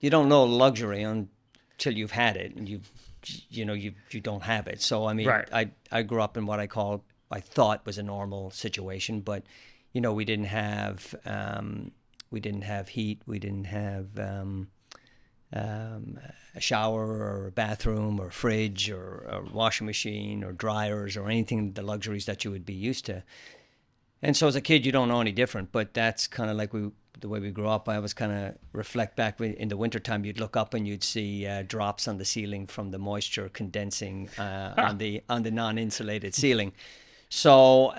you don't know luxury until you've had it, and you don't have it. So I mean, Right. I grew up in what I thought was a normal situation, but we didn't have heat, we didn't have a shower or a bathroom or a fridge or a washing machine or dryers or anything, the luxuries that you would be used to. And so as a kid, you don't know any different, but that's kind of like the way we grew up. I always kind of reflect back in the wintertime, you'd look up and you'd see drops on the ceiling from the moisture condensing on the non-insulated ceiling. So,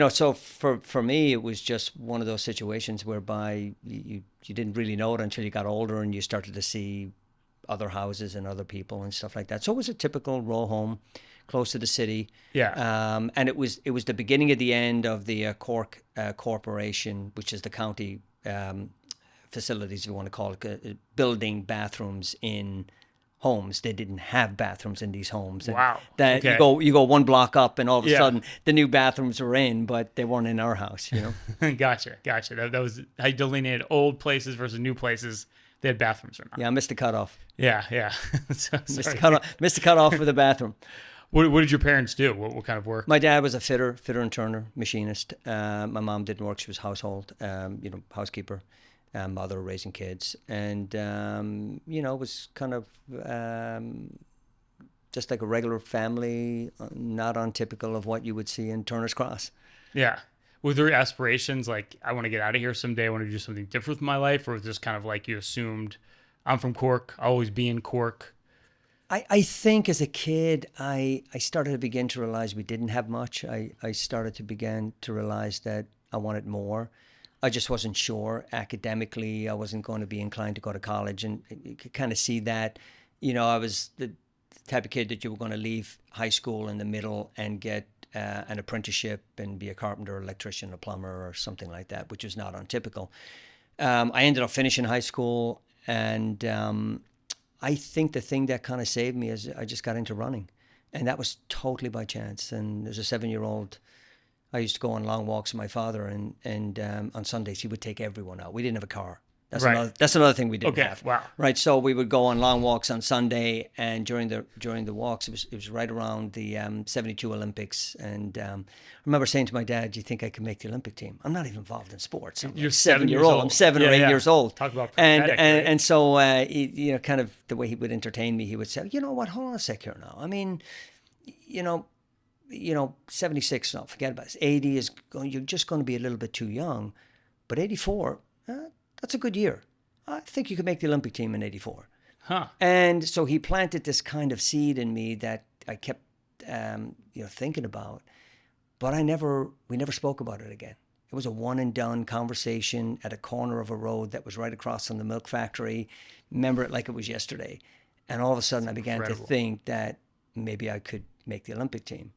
so for me, it was just one of those situations whereby you didn't really know it until you got older and you started to see other houses and other people and stuff like that. So it was a typical row home close to the city. Yeah. And it was the beginning of the end of the Cork Corporation, which is the county facilities, if you want to call it, building bathrooms in homes. They didn't have bathrooms in these homes. And Wow. that Okay. you go one block up and all of a Yeah. sudden the new bathrooms were in, but they weren't in our house, Gotcha. That was how you delineated old places versus new places. They had bathrooms or not. Yeah, I missed the cutoff. Yeah. So, Missed sorry. the cutoff for the bathroom. What did your parents do? What kind of work? My dad was a fitter and turner, machinist. My mom didn't work; she was household, housekeeper, mother raising kids, and it was kind of just like a regular family, not untypical of what you would see in Turner's Cross. Yeah. Were there aspirations like, I want to get out of here someday, I want to do something different with my life? Or was this kind of like you assumed, I'm from Cork, I'll always be in Cork? I think as a kid, I started to begin to realize we didn't have much. I started to begin to realize that I wanted more. I just wasn't sure. Academically, I wasn't going to be inclined to go to college. And you could kind of see that, I was the type of kid that you were going to leave high school in the middle and get an apprenticeship and be a carpenter, electrician, a plumber, or something like that, which was not untypical. I ended up finishing high school, and I think the thing that kind of saved me is I just got into running, and that was totally by chance. And as a 7-year-old, I used to go on long walks with my father, and on Sundays he would take everyone out. We didn't have a car. Right. That's another thing we didn't Okay. have. Wow. Right. So we would go on long walks on Sunday, and during the walks, it was right around the 72 Olympics. And I remember saying to my dad, "Do you think I could make the Olympic team? I'm not even involved in sports. I'm You're like 7 years 7-year-old. old. I'm 7 or Yeah, 8 yeah. years old." Talk about And prophetic, right? and so kind of the way he would entertain me, he would say, "You know what? Hold on a sec here now. I mean, you know." 76, no, forget about it. 80 you're just going to be a little bit too young, but 84, that's a good year. I think you could make the Olympic team in 84. Huh. And so he planted this kind of seed in me that I kept, thinking about, but we never spoke about it again. It was a one and done conversation at a corner of a road that was right across from the milk factory. Remember it like it was yesterday. And all of a sudden I began Incredible. to think that maybe I could make the Olympic team.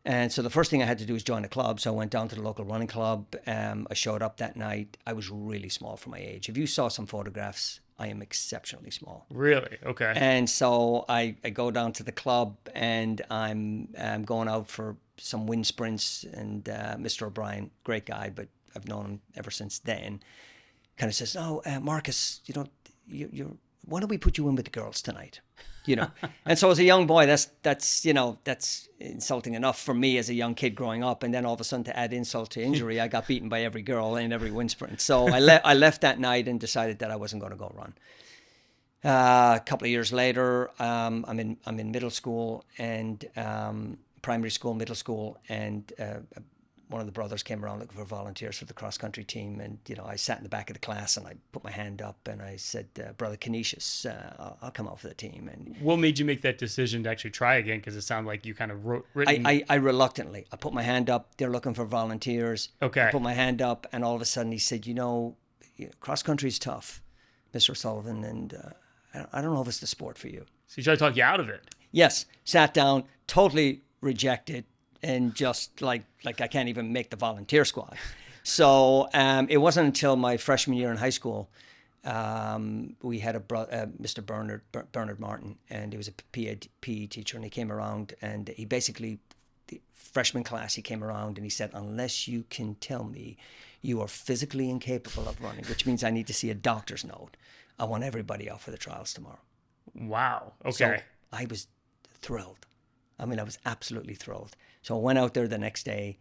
And so the first thing I had to do was join a club. So I went down to the local running club. I showed up that night. I was really small for my age. If you saw some photographs, I am exceptionally small. Really? Okay. And so I go down to the club, and I'm going out for some wind sprints. And Mr. O'Brien, great guy, but I've known him ever since then, kind of says, "No, Marcus, you're why don't we put you in with the girls tonight?" And so as a young boy, that's insulting enough for me as a young kid growing up. And then all of a sudden, to add insult to injury, I got beaten by every girl in every wind sprint. So I left that night and decided that I wasn't going to go run. A couple of years later, I'm in middle school and primary school, middle school, and one of the brothers came around looking for volunteers for the cross-country team. And, I sat in the back of the class and I put my hand up and I said, "Brother Canisius, I'll come out for the team." And What made you make that decision to actually try again? Because it sounded like you kind of written. I reluctantly, I put my hand up. They're looking for volunteers. Okay. I put my hand up, and all of a sudden he said, cross-country is tough, Mr. Sullivan, and I don't know if it's the sport for you. So he tried to talk you out of it. Yes, sat down, totally rejected, and just like I can't even make the volunteer squad. So it wasn't until my freshman year in high school, we had Mr. Bernard Martin, and he was a PE teacher, and he came around, and he basically, the freshman class, he came around and he said, "Unless you can tell me you are physically incapable of running, which means I need to see a doctor's note, I want everybody out for the trials tomorrow. Wow. Okay. So I was thrilled. I mean, I was absolutely thrilled. So I went out there the next day.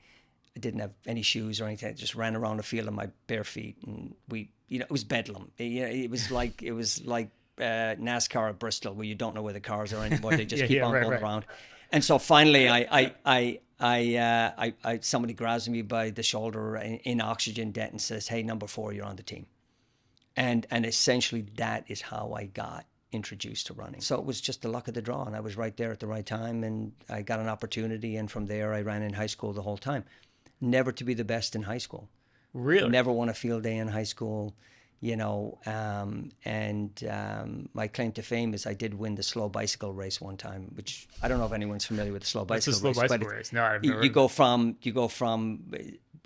I didn't have any shoes or anything. I just ran around the field on my bare feet, and it was bedlam. It was like NASCAR at Bristol, where you don't know where the cars are anymore. They just keep on going around. And so finally, somebody grabs me by the shoulder in oxygen debt and says, "Hey, number 4, you're on the team." And essentially, that is how I got introduced to running. So it was just the luck of the draw, and I was right there at the right time, and I got an opportunity, and from there I ran in high school the whole time. Never to be the best in high school. Really? Never won a field day in high school, my claim to fame is I did win the slow bicycle race one time, which I don't know if anyone's familiar with the slow bicycle race. It's a slow bicycle race. No, I've never. You go from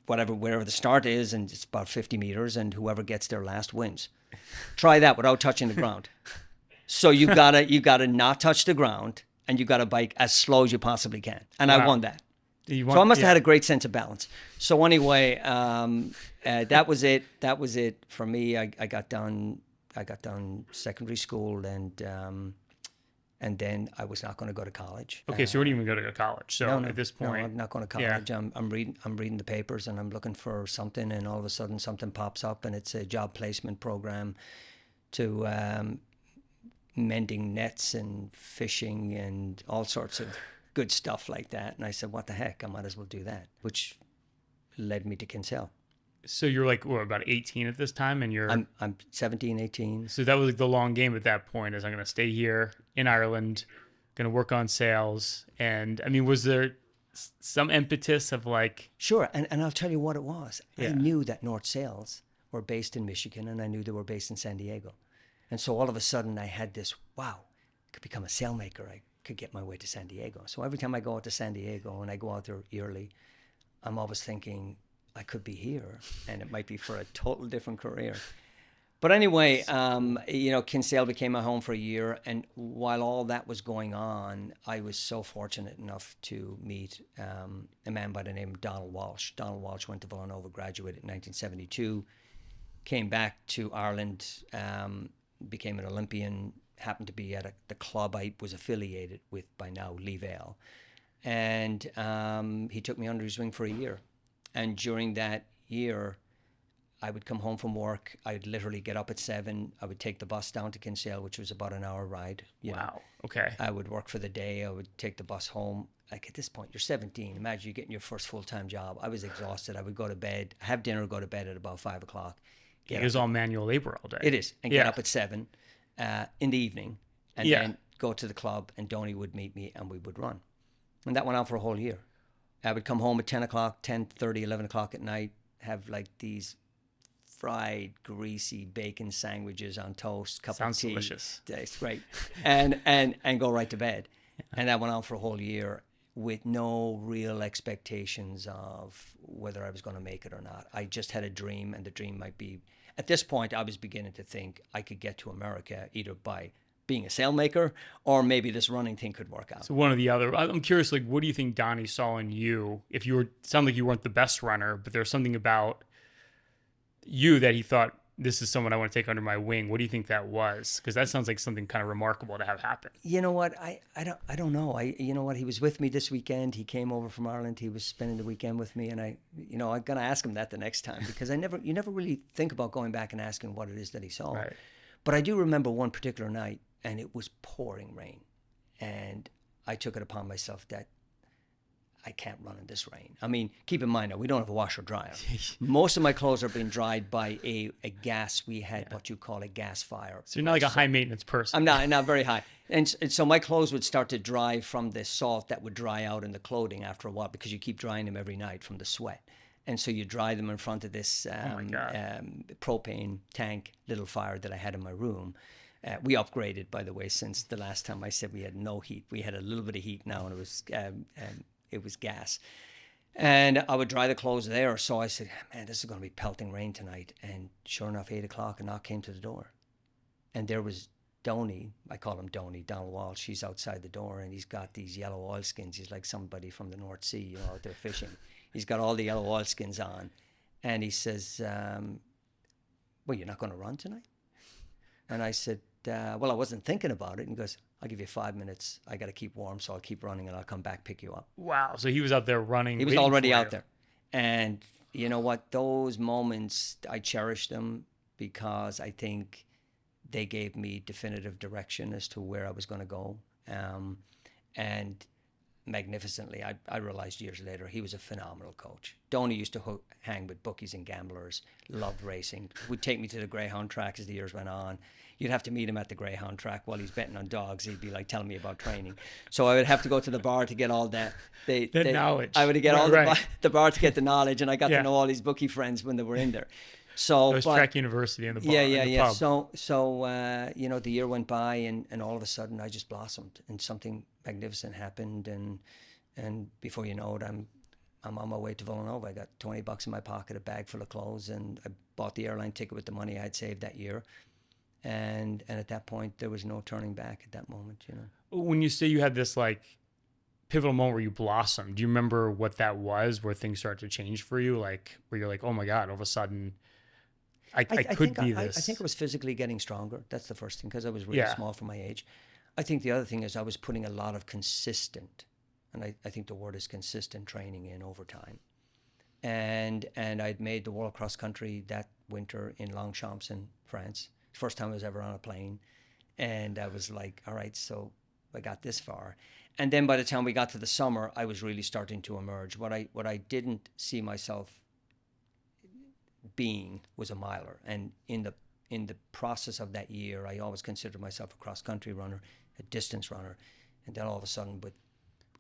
wherever the start is, and it's about 50 meters, and whoever gets there last wins. Try that without touching the ground. So you gotta not touch the ground, and you gotta bike as slow as you possibly can. And I won that. So I must have had a great sense of balance. So anyway, that was it. That was it for me. I got done secondary school, and then I was not going to go to college. Okay, so you weren't even going to go to college. So at this point, no, I'm not going to college. Yeah. I'm reading the papers, and I'm looking for something, and all of a sudden something pops up, and it's a job placement program to mending nets and fishing and all sorts of good stuff like that. And I said, what the heck, I might as well do that, which led me to Kinsale. So you're like, about 18 at this time, and I'm 17, 18. So that was like the long game at that point, is I'm going to stay here in Ireland, going to work on sales. And I mean, was there some impetus of like... Sure. And I'll tell you what it was. Yeah. I knew that North Sales were based in Michigan, and I knew they were based in San Diego. And so all of a sudden I had this, wow, I could become a sailmaker. I could get my way to San Diego. So every time I go out to San Diego, and I go out there yearly, I'm always thinking I could be here, and it might be for a total different career. But anyway, Kinsale became my home for a year. And while all that was going on, I was so fortunate enough to meet a man by the name of Donie Walsh. Donie Walsh went to Villanova, graduated in 1972, came back to Ireland, became an Olympian, happened to be at the club I was affiliated with by now, Lee Vale. And he took me under his wing for a year. And during that year, I would come home from work. I'd literally get up at 7. I would take the bus down to Kinsale, which was about an hour ride. Wow. Okay. I would work for the day. I would take the bus home. Like, at this point, you're 17. Imagine you're getting your first full-time job. I was exhausted. I would go to bed, have dinner, go to bed at about 5 o'clock. It was all manual labor all day. It is. And get up at 7 in the evening, and then go to the club, and Donie would meet me, and we would run. And that went on for a whole year. I would come home at 10 o'clock, 10:30, 11 o'clock at night, have like these fried, greasy bacon sandwiches on toast, cup of tea. Sounds delicious. It's great. and go right to bed. Yeah. And that went on for a whole year with no real expectations of whether I was going to make it or not. I just had a dream, and the dream might be... At this point, I was beginning to think I could get to America either by being a sailmaker, or maybe this running thing could work out. So one or the other. I'm curious, like, what do you think Donie saw in you? If you sound like you weren't the best runner, but there's something about you that he thought, this is someone I want to take under my wing. What do you think that was? Because that sounds like something kind of remarkable to have happen. You know what? I don't know. You know what? He was with me this weekend. He came over from Ireland. He was spending the weekend with me, and I'm gonna ask him that the next time, because you never really think about going back and asking what it is that he saw. Right. But I do remember one particular night, and it was pouring rain, and I took it upon myself that I can't run in this rain. I mean, keep in mind, now, we don't have a washer dryer. Most of my clothes are being dried by a gas. We had what you call a gas fire. So you're not like a high maintenance person. I'm not very high. And so my clothes would start to dry from the salt that would dry out in the clothing after a while, because you keep drying them every night from the sweat. And so you dry them in front of this propane tank little fire that I had in my room. We upgraded, by the way, since the last time I said we had no heat. We had a little bit of heat now, and it was gas. And I would dry the clothes there. So I said, man, this is going to be pelting rain tonight. And sure enough, 8 o'clock, a knock came to the door. And there was Donie. I call him Donie Walsh. He's outside the door, and he's got these yellow oilskins. He's like somebody from the North Sea, out there fishing. He's got all the yellow oilskins on. And he says, well, you're not going to run tonight? And I said, well, I wasn't thinking about it. And he goes, I'll give you 5 minutes. I got to keep warm, so I'll keep running and I'll come back, pick you up. Wow. So he was out there running. He was waiting already for out you. there. And you know what? Those moments, I cherish them because I think they gave me definitive direction as to where I was going to go. And magnificently, I realized years later, he was a phenomenal coach. Donie used to hang with bookies and gamblers, loved racing, would take me to the greyhound track as the years went on. You'd have to meet him at the greyhound track while he's betting on dogs. He'd be like telling me about training. So I would have to go to the bar to get all that. The knowledge. I would get all the bar to get the knowledge, and I got Yeah. to know all these bookie friends when they were in there. So It was Trek University in the bar. yeah, in the pub. So you know, the year went by, and all of a sudden I just blossomed, and something magnificent happened, and before you know it, I'm on my way to Villanova. I got $20 in my pocket, a bag full of clothes, and I bought the airline ticket with the money I had saved that year. And at that point, there was no turning back at that moment, you know. When you say you had this like pivotal moment where you blossomed, do you remember what that was, where things started to change for you? Like where you're like, oh my God, all of a sudden I could be this. I think it was physically getting stronger. That's the first thing, because I was really small for my age. I think the other thing is I was putting a lot of consistent, and I think the word is consistent, training in over time. And I'd made the World Cross Country that winter in Longchamps in France. First time I was ever on a plane. And I was like, all right, so I got this far. And then by the time we got to the summer, I was really starting to emerge. What I didn't see myself being was a miler. And in the process of that year, I always considered myself a cross-country runner, a distance runner. And then all of a sudden, with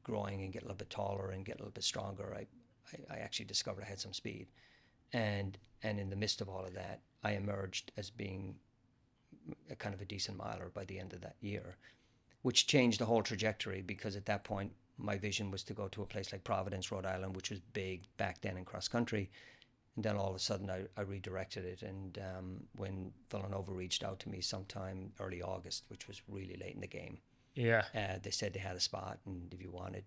growing and get a little bit taller and get a little bit stronger, I actually discovered I had some speed. And in the midst of all of that, I emerged as being a kind of a decent miler by the end of that year, which changed the whole trajectory, because at that point, my vision was to go to a place like Providence, Rhode Island, which was big back then in cross-country. And then all of a sudden, I redirected it. And when Villanova reached out to me sometime early August, which was really late in the game, they said they had a spot, and if you wanted,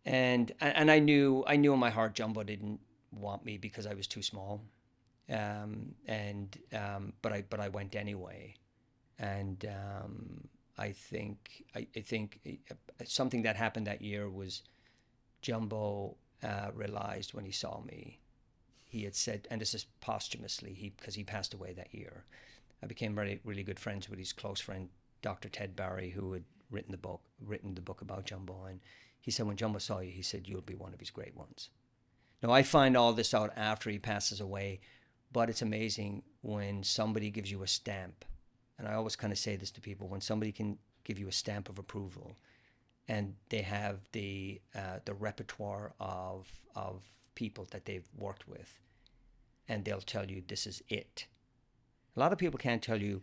and I knew in my heart Jumbo didn't want me because I was too small, but I went anyway, and I think something that happened that year was Jumbo realized when he saw me. He had said, and this is posthumously, because he passed away that year. I became really, really good friends with his close friend, Dr. Ted Barry, who had written the book about Jumbo. And he said, when Jumbo saw you, he said, you'll be one of his great ones. Now, I find all this out after he passes away, but it's amazing when somebody gives you a stamp. And I always kind of say this to people, when somebody can give you a stamp of approval, and they have the repertoire of people that they've worked with, and they'll tell you this is it. A lot of people can't tell you.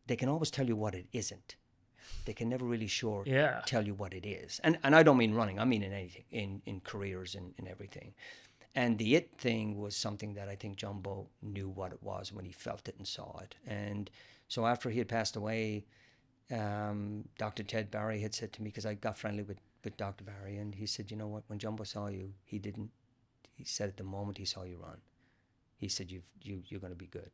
They can always tell you what it isn't. They can never really tell you what it is. And I don't mean running. I mean in anything, in careers and in everything. And the it thing was something that I think Jumbo knew what it was when he felt it and saw it. And so after he had passed away, Dr. Ted Barry had said to me, because I got friendly with Dr. Barry, and he said, you know what, when Jumbo saw you, he said at the moment he saw you run, he said, you're going to be good.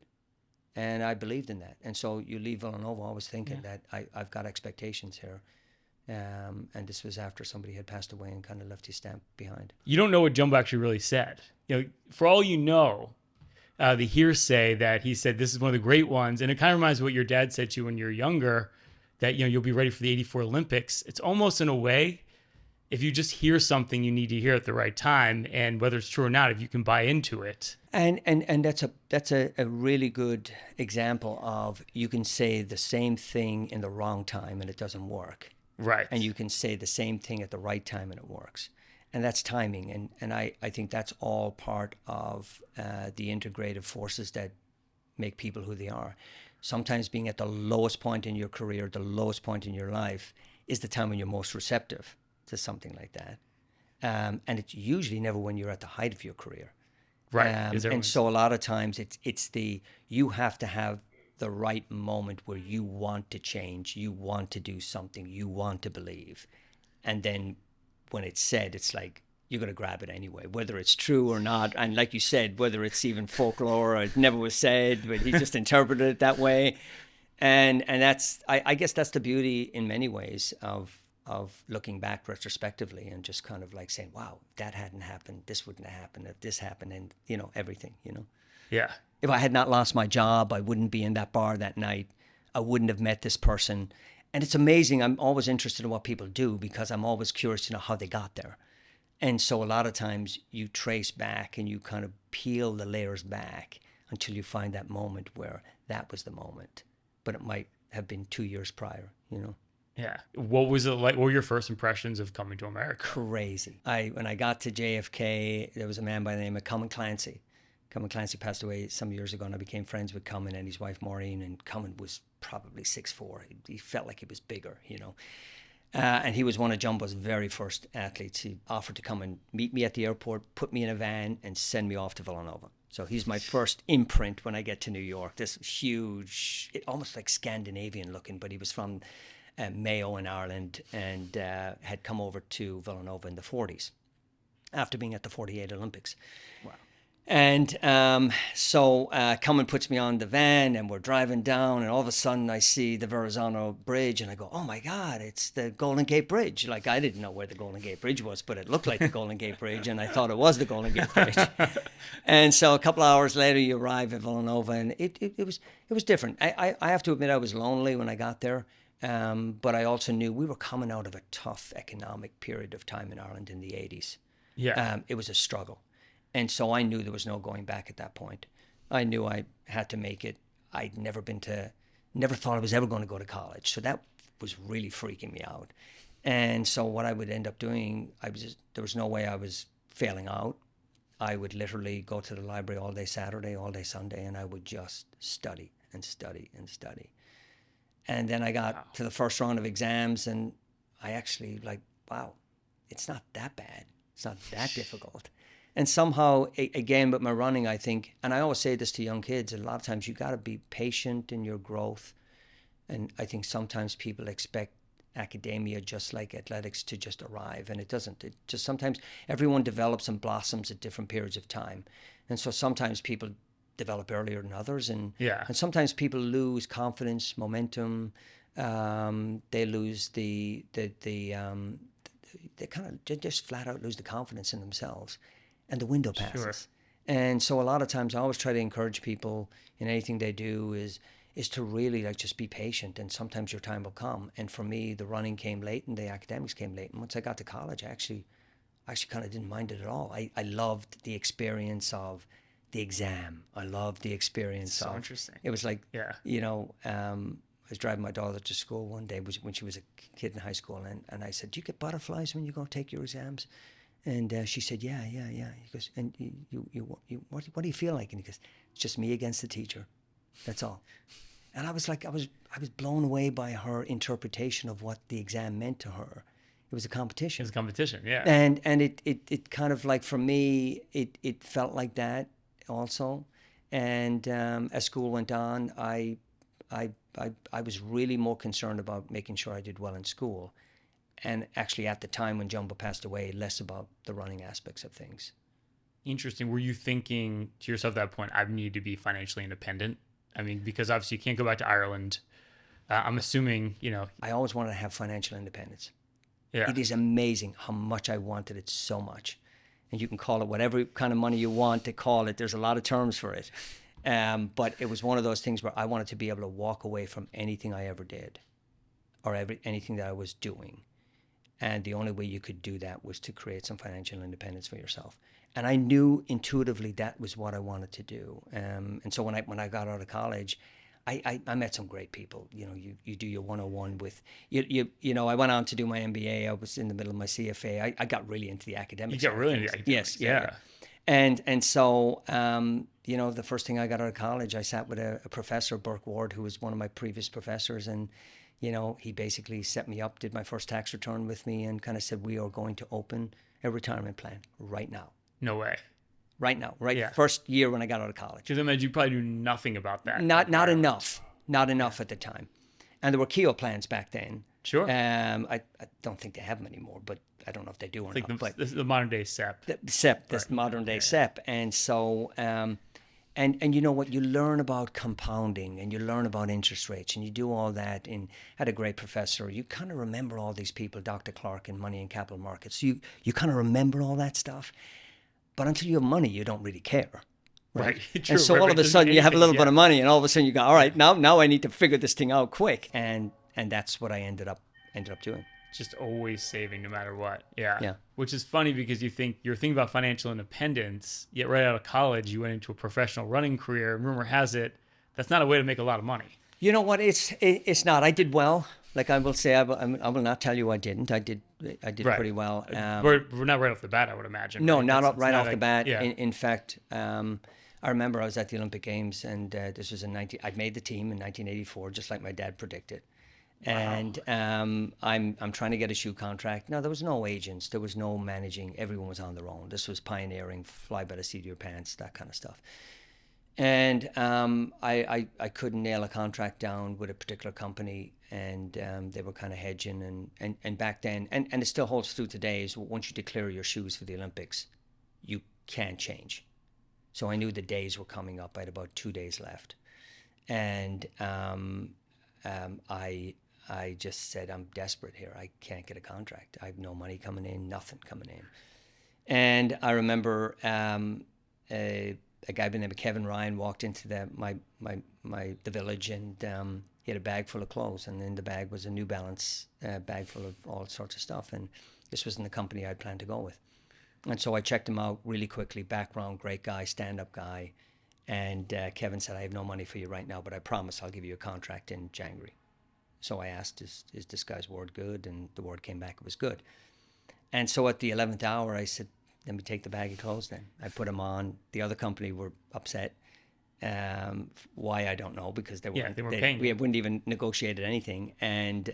And I believed in that. And so you leave Villanova always thinking that I've got expectations here. And this was after somebody had passed away and kind of left his stamp behind. You don't know what Jumbo actually really said. You know, for all you know, the hearsay that he said, this is one of the great ones. And it kind of reminds me of what your dad said to you when you were younger, that, you know, you'll be ready for the 84 Olympics. It's almost in a way, if you just hear something, you need to hear at the right time, and whether it's true or not, if you can buy into it. And that's a really good example of, you can say the same thing in the wrong time and it doesn't work. Right. And you can say the same thing at the right time and it works. And that's timing. And I think that's all part of the integrative forces that make people who they are. Sometimes being at the lowest point in your career, the lowest point in your life, is the time when you're most receptive to something like that. And it's usually never when you're at the height of your career. Right. And so a lot of times you have to have the right moment where you want to change, you want to do something, you want to believe. And then when it's said, it's like, you're going to grab it anyway, whether it's true or not. And like you said, whether it's even folklore or it never was said, but he just interpreted it that way. And that's I guess that's the beauty in many ways of looking back retrospectively and just kind of like saying, wow, if that hadn't happened, this wouldn't have happened, if this happened, and everything. Yeah. If I had not lost my job, I wouldn't be in that bar that night. I wouldn't have met this person. And it's amazing. I'm always interested in what people do because I'm always curious to know how they got there. And so a lot of times you trace back and you kind of peel the layers back until you find that moment where that was the moment. But it might have been 2 years prior. Yeah. What was it like? What were your first impressions of coming to America? Crazy. When I got to JFK, there was a man by the name of Cummin Clancy. Cummin Clancy passed away some years ago, and I became friends with Cummin and his wife Maureen. And Cummin was probably 6'4". He felt like he was bigger, And he was one of Jumbo's very first athletes. He offered to come and meet me at the airport, put me in a van, and send me off to Villanova. So he's my first imprint when I get to New York. This huge, almost like Scandinavian looking, but he was from Mayo in Ireland and had come over to Villanova in the 40s after being at the 48 Olympics. Wow. And so Cummin puts me on the van and we're driving down and all of a sudden I see the Verrazano Bridge and I go, oh my God, it's the Golden Gate Bridge. Like I didn't know where the Golden Gate Bridge was, but it looked like the Golden Gate Bridge and I thought it was the Golden Gate Bridge. And so a couple of hours later you arrive at Villanova and it was different. I have to admit I was lonely when I got there. But I also knew we were coming out of a tough economic period of time in Ireland in the 80s. Yeah. It was a struggle. And so I knew there was no going back at that point. I knew I had to make it. I'd never thought I was ever going to go to college. So that was really freaking me out. And so what I would end up doing, there was no way I was failing out. I would literally go to the library all day Saturday, all day Sunday, and I would just study and study and study. And then I got to the first round of exams and I actually wow, it's not that bad. It's not that difficult. And somehow, again, with my running, I think, and I always say this to young kids, a lot of times you got to be patient in your growth. And I think sometimes people expect academia, just like athletics, to just arrive. And it doesn't. It just sometimes everyone develops and blossoms at different periods of time. And so sometimes people develop earlier than others. And sometimes people lose confidence, momentum. They lose they just flat out lose the confidence in themselves. And the window passes. Sure. And so a lot of times I always try to encourage people in anything they do is to really just be patient, and sometimes your time will come. And for me, the running came late and the academics came late. And once I got to college, I actually kind of didn't mind it at all. I loved the experience of the exam. I loved the experience so interesting. It was like, I was driving my daughter to school one day when she was a kid in high school, and I said, do you get butterflies when you go take your exams? And she said, yeah. He goes, and what do you feel like? And he goes, it's just me against the teacher. That's all. And I was like, I was blown away by her interpretation of what the exam meant to her. It was a competition. It was a competition, yeah. And it kind of like, for me, it felt like that also. And as school went on, I was really more concerned about making sure I did well in school. And actually, at the time when Jumbo passed away, less about the running aspects of things. Interesting. Were you thinking to yourself at that point, I need to be financially independent? I mean, because obviously you can't go back to Ireland. I'm assuming, I always wanted to have financial independence. Yeah. It is amazing how much I wanted it so much. And you can call it whatever kind of money you want to call it. There's a lot of terms for it. But it was one of those things where I wanted to be able to walk away from anything I ever did or anything that I was doing. And the only way you could do that was to create some financial independence for yourself. And I knew intuitively that was what I wanted to do. And so when I got out of college, I met some great people. You do your 101 with, I went on to do my MBA. I was in the middle of my CFA. I got really into the academics. You got really into the academics. Yes. Yeah. And so, the first thing I got out of college, I sat with a professor, Burke Ward, who was one of my previous professors. And he basically set me up, did my first tax return with me, and kind of said, we are going to open a retirement plan right now. No way. Right now, first year when I got out of college. Because I imagine you probably knew nothing about that. Not enough at the time. And there were Keogh plans back then. Sure. I don't think they have them anymore, but I don't know if they do or not. This is the modern day SEP. The SEP, this modern day SEP. And so, And you know what, you learn about compounding and you learn about interest rates and you do all that. And had a great professor. You kind of remember all these people, Dr. Clark in Money and Capital Markets. You kind of remember all that stuff. But until you have money, you don't really care. Right. True, and so all of a sudden you have a little bit of money and all of a sudden you go, all right, now I need to figure this thing out quick. And that's what I ended up doing. Just always saving no matter what. Yeah. Yeah. Which is funny because you're thinking about financial independence, yet right out of college, you went into a professional running career. Rumor has it, that's not a way to make a lot of money. You know what? It's not. I did well. Like I will say, I will not tell you I didn't. I did Right. pretty well. We're not right off the bat, I would imagine. No, right? not right off the bat. Yeah. In fact, I remember I was at the Olympic Games, and this was I'd made the team in 1984, just like my dad predicted. Wow. And I'm trying to get a shoe contract. No, there was no agents, there was no managing. Everyone was on their own. This was pioneering, fly by the seat of your pants, that kind of stuff. And I couldn't nail a contract down with a particular company, and they were kind of hedging. And back then, and it still holds true today, is once you declare your shoes for the Olympics, you can't change. So I knew the days were coming up. I had about 2 days left. And I just said, I'm desperate here. I can't get a contract. I have no money coming in, nothing coming in. And I remember a guy by the name of Kevin Ryan walked into the village, and he had a bag full of clothes, and in the bag was a New Balance bag full of all sorts of stuff. And this was in the company I'd planned to go with. And so I checked him out really quickly. Background, great guy, stand-up guy. And Kevin said, I have no money for you right now, but I promise I'll give you a contract in January. So I asked, is this guy's word good? And the word came back, it was good. And so at the 11th hour, I said, let me take the bag of clothes then. I put them on. The other company were upset. Why, I don't know, because they weren't paying. We wouldn't even negotiated anything. And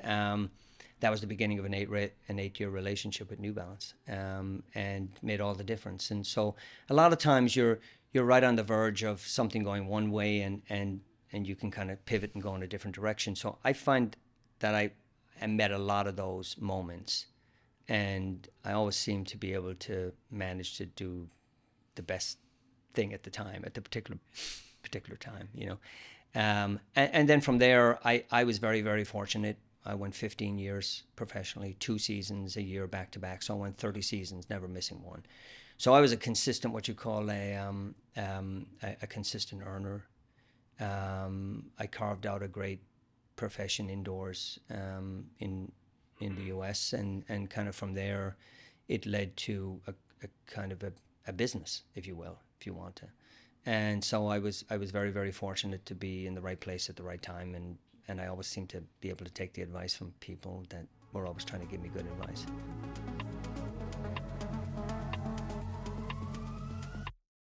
that was the beginning of an 8-year relationship with New Balance, and made all the difference. And so a lot of times you're right on the verge of something going one way, and you can kind of pivot and go in a different direction. So I find that I met a lot of those moments, and I always seem to be able to manage to do the best thing at the time, at the particular time, you know. And then from there, I was very, very fortunate. I went 15 years professionally, 2 seasons a year back to back. So I went 30 seasons, never missing one. So I was a consistent, what you call a consistent earner. I carved out a great profession indoors in the US, and kind of from there, it led to a kind of a business, if you will, if you want to. And so I was very, very fortunate to be in the right place at the right time, and I always seemed to be able to take the advice from people that were always trying to give me good advice.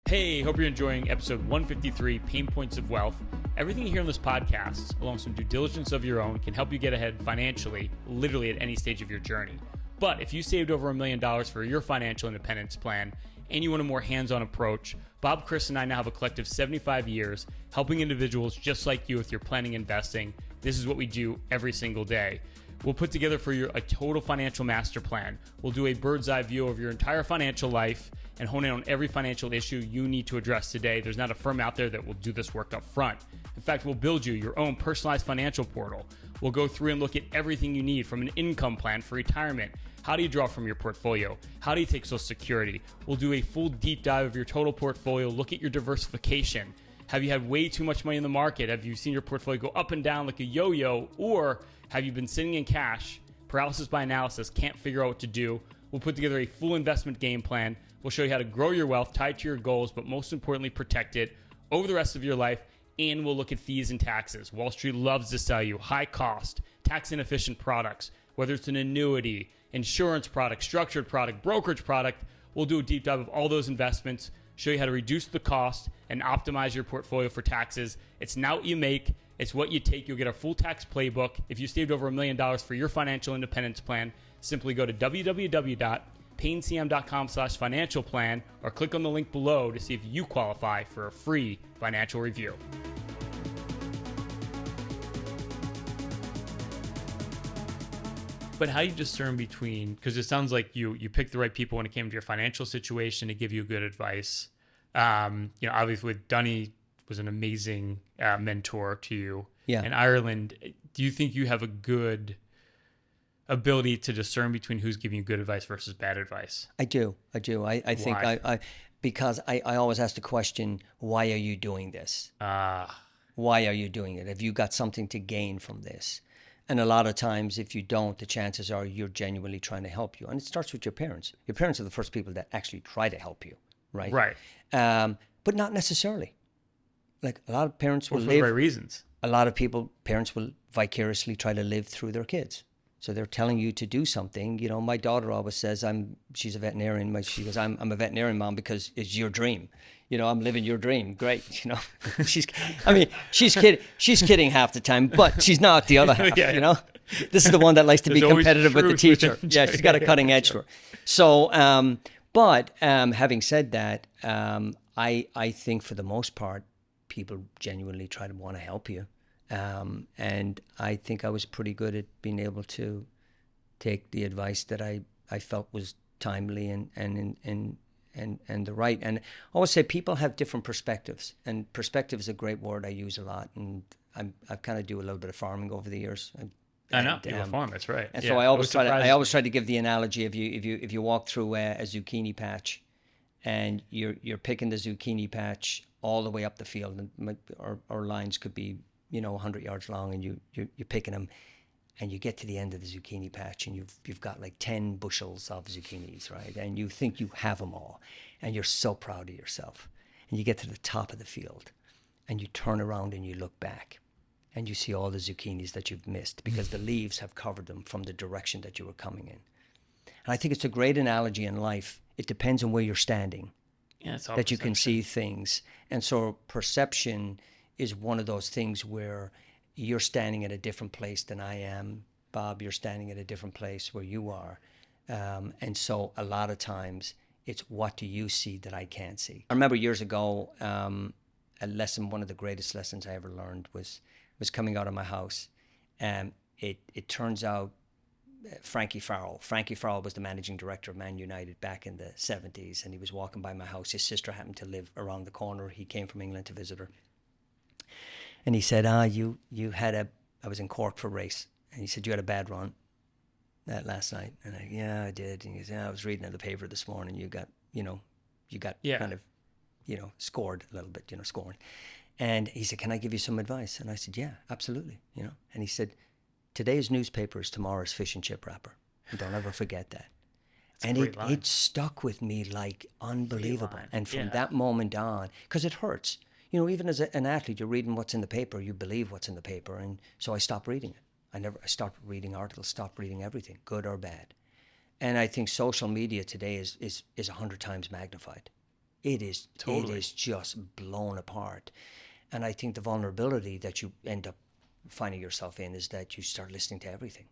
Hey, hope you're enjoying episode 153, Pain Points of Wealth. Everything you hear on this podcast, along with some due diligence of your own, can help you get ahead financially, literally at any stage of your journey. But if you saved over $1 million for your financial independence plan, and you want a more hands-on approach, Bob, Chris, and I now have a collective 75 years helping individuals just like you with your planning and investing. This is what we do every single day. We'll put together for you a total financial master plan. We'll do a bird's eye view of your entire financial life and hone in on every financial issue you need to address today. There's not a firm out there that will do this work up front. In fact, we'll build you your own personalized financial portal. We'll go through and look at everything you need, from an income plan for retirement. How do you draw from your portfolio? How do you take Social Security? We'll do a full deep dive of your total portfolio, look at your diversification. Have you had way too much money in the market? Have you seen your portfolio go up and down like a yo-yo? Or have you been sitting in cash, paralysis by analysis, can't figure out what to do? We'll put together a full investment game plan. We'll show you how to grow your wealth, tied to your goals, but most importantly, protect it over the rest of your life. And we'll look at fees and taxes. Wall Street loves to sell you high cost, tax inefficient products, whether it's an annuity, insurance product, structured product, brokerage product. We'll do a deep dive of all those investments, show you how to reduce the cost and optimize your portfolio for taxes. It's not what you make, it's what you take. You'll get a full tax playbook. If you saved over $1 million for your financial independence plan, simply go to www.paincm.com/financial plan or click on the link below to see if you qualify for a free financial review. But how do you discern between, because it sounds like you picked the right people when it came to your financial situation to give you good advice. Obviously with Donie was an amazing mentor to you. Yeah. In Ireland, do you think you have a good ability to discern between who's giving you good advice versus bad advice? I do. I think Why? because I always ask the question, why are you doing this? Why are you doing it? Have you got something to gain from this? And a lot of times, if you don't, the chances are you're genuinely trying to help you. And it starts with your parents. Your parents are the first people that actually try to help you, right? Right. But not necessarily. Like a lot of parents will For the live. right reasons. A lot of parents will vicariously try to live through their kids. So they're telling you to do something. You know, my daughter always says, she's a veterinarian. She goes, I'm a veterinarian, Mom, because it's your dream. You know, I'm living your dream. Great. You know, she's kidding half the time, but she's not the other half, you know. This is the one that likes to be competitive with the teacher. Yeah, she's got a cutting edge to her. So, but having said that, I think for the most part, people genuinely try to want to help you. And I think I was pretty good at being able to take the advice that I felt was timely and the right. And I always say people have different perspectives, and perspective is a great word I use a lot. And I kind of do a little bit of farming over the years. I know people farm. That's right. And so I always try to give the analogy if you walk through a zucchini patch, and you're picking the zucchini patch all the way up the field, and our lines could be 100 yards long, and you're picking them, and you get to the end of the zucchini patch, and you've got like 10 bushels of zucchinis, right? And you think you have them all, and you're so proud of yourself. And you get to the top of the field, and you turn around and you look back, and you see all the zucchinis that you've missed because the leaves have covered them from the direction that you were coming in. And I think it's a great analogy in life. It depends on where you're standing, that you can see things. And so perception is one of those things where you're standing at a different place than I am. Bob, you're standing at a different place where you are. And so a lot of times it's what do you see that I can't see? I remember years ago, one of the greatest lessons I ever learned was coming out of my house. It turns out Frankie Farrell was the managing director of Man United back in the 70s, and he was walking by my house. His sister happened to live around the corner. He came from England to visit her. And he said, you had I was in Cork for a race. And he said, you had a bad run last night. And I did. And he said, I was reading in the paper this morning. You got kind of, scored a little bit, scoring. And he said, can I give you some advice? And I said, yeah, absolutely. And he said, today's newspaper is tomorrow's fish and chip wrapper. And don't ever forget that. And it stuck with me like unbelievable. And from that moment on, because it hurts. Even as an athlete, you're reading what's in the paper, you believe what's in the paper. And so I stopped reading it. I stopped reading articles, stopped reading everything, good or bad. And I think social media today is 100 times magnified. It is just blown apart. And I think the vulnerability that you end up finding yourself in is that you start listening to everything.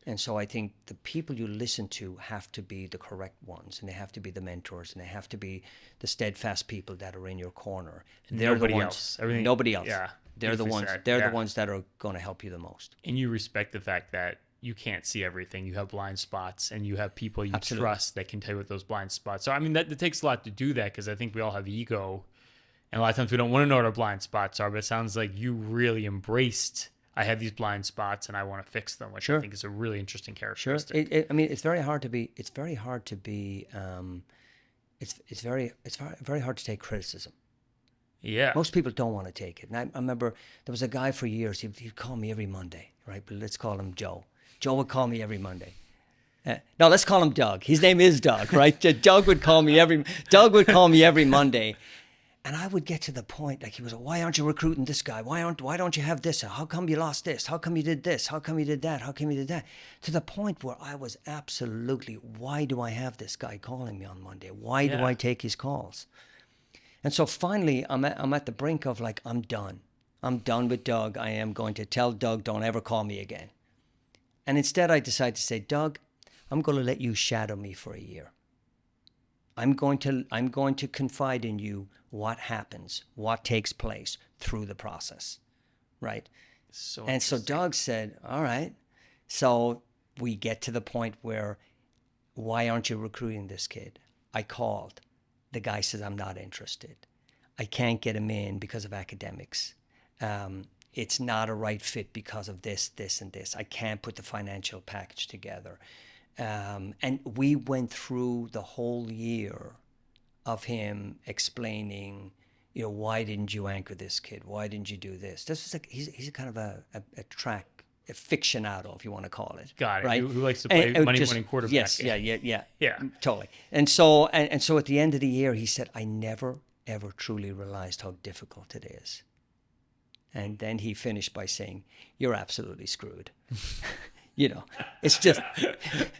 And so I think the people you listen to have to be the correct ones, and they have to be the mentors, and they have to be the steadfast people that are in your corner. Nobody else. Yeah. They're the ones. The ones that are going to help you the most. And you respect the fact that you can't see everything. You have blind spots, and you have people you trust that can tell you what those blind spots are. I mean, that takes a lot to do that, because I think we all have ego, and a lot of times we don't want to know what our blind spots are. But it sounds like you really embraced, I have these blind spots and I want to fix them, which I think is a really interesting characteristic. Sure. It's very hard to be. It's very hard to take criticism. Yeah. Most people don't want to take it. And I remember there was a guy for years. He'd call me every Monday, right? But let's call him Joe. Joe would call me every Monday. No, let's call him Doug. His name is Doug, right? Doug would call me every Monday. And I would get to the point, like he was, why aren't you recruiting this guy? Why don't you have this? How come you lost this? How come you did this? How come you did that? How come you did that? To the point where I was absolutely, why do I have this guy calling me on Monday? Why do I take his calls? And so finally, I'm at the brink of like, I'm done. I'm done with Doug. I am going to tell Doug, don't ever call me again. And instead I decide to say, Doug, I'm going to let you shadow me for a year. I'm going to confide in you what happens, what takes place through the process, right? So Doug said, all right. So we get to the point where, why aren't you recruiting this kid? I called. The guy says, I'm not interested. I can't get him in because of academics. It's not a right fit because of this, this, and this. I can't put the financial package together. And we went through the whole year of him explaining, why didn't you anchor this kid? Why didn't you do this? This is like, he's a kind of a aficionado, if you want to call it. Got it. Right? Who likes to play money winning quarterback? Yes, yeah, Yeah. totally. And so at the end of the year, he said, I never, ever truly realized how difficult it is. And then he finished by saying, you're absolutely screwed. It's just...